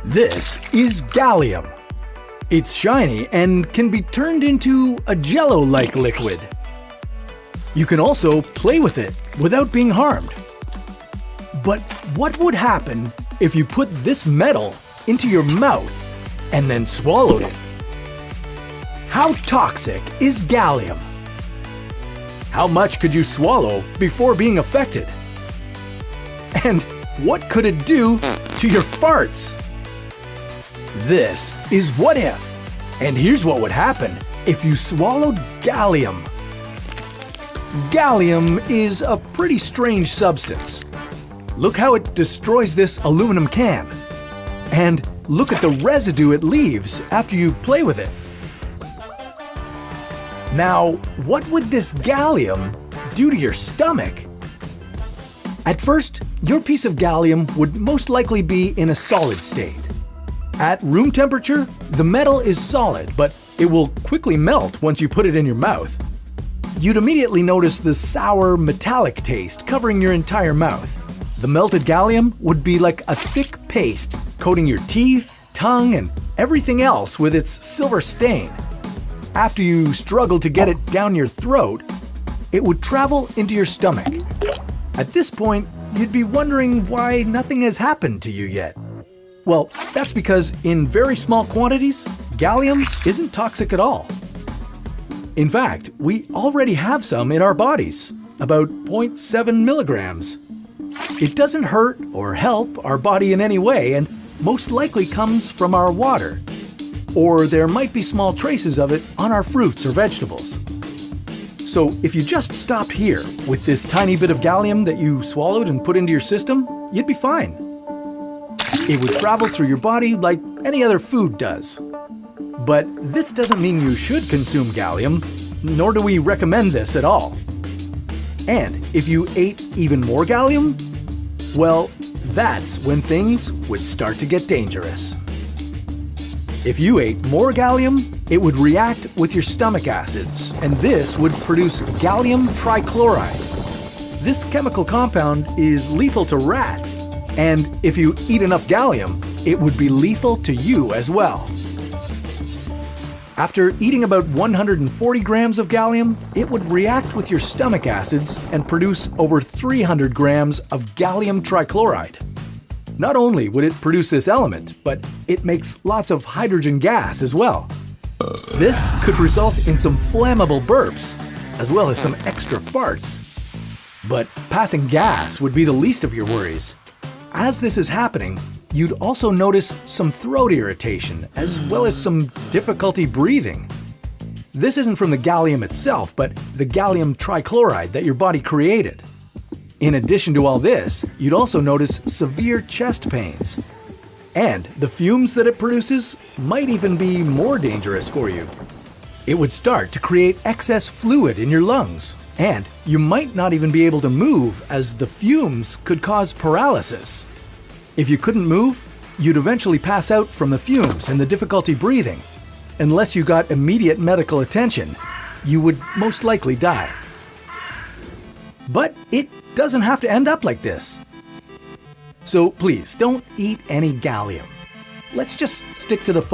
This is gallium. It's shiny and can be turned into a jello-like liquid. You can also play with it without being harmed. But what would happen if you put this metal into your mouth and then swallowed it? How toxic is gallium? How much could you swallow before being affected? And what could it do to your farts? This is What If, and here's what would happen if you swallowed gallium. Gallium is a pretty strange substance. Look how it destroys this aluminum can. And look at the residue it leaves after you play with it. Now, what would this gallium do to your stomach? At first, your piece of gallium would most likely be in a solid state. At room temperature, the metal is solid, but it will quickly melt once you put it in your mouth. You'd immediately notice the sour, metallic taste covering your entire mouth. The melted gallium would be like a thick paste, coating your teeth, tongue, and everything else with its silver stain. After you struggle to get it down your throat, it would travel into your stomach. At this point, you'd be wondering why nothing has happened to you yet. Well, that's because in very small quantities, gallium isn't toxic at all. In fact, we already have some in our bodies, about 0.7 milligrams. It doesn't hurt or help our body in any way and most likely comes from our water. Or there might be small traces of it on our fruits or vegetables. So if you just stopped here with this tiny bit of gallium that you swallowed and put into your system, you'd be fine. It would travel through your body like any other food does. But this doesn't mean you should consume gallium, nor do we recommend this at all. And if you ate even more gallium, well, that's when things would start to get dangerous. If you ate more gallium, it would react with your stomach acids, and this would produce gallium trichloride. This chemical compound is lethal to rats, and if you eat enough gallium, it would be lethal to you as well. After eating about 140 grams of gallium, it would react with your stomach acids and produce over 300 grams of gallium trichloride. Not only would it produce this element, but it makes lots of hydrogen gas as well. This could result in some flammable burps, as well as some extra farts. But passing gas would be the least of your worries. As this is happening, you'd also notice some throat irritation, as well as some difficulty breathing. This isn't from the gallium itself, but the gallium trichloride that your body created. In addition to all this, you'd also notice severe chest pains. And the fumes that it produces might even be more dangerous for you. It would start to create excess fluid in your lungs, and you might not even be able to move as the fumes could cause paralysis. If you couldn't move, you'd eventually pass out from the fumes and the difficulty breathing. Unless you got immediate medical attention, you would most likely die. But it doesn't have to end up like this. So please, don't eat any gallium. Let's just stick to the fun.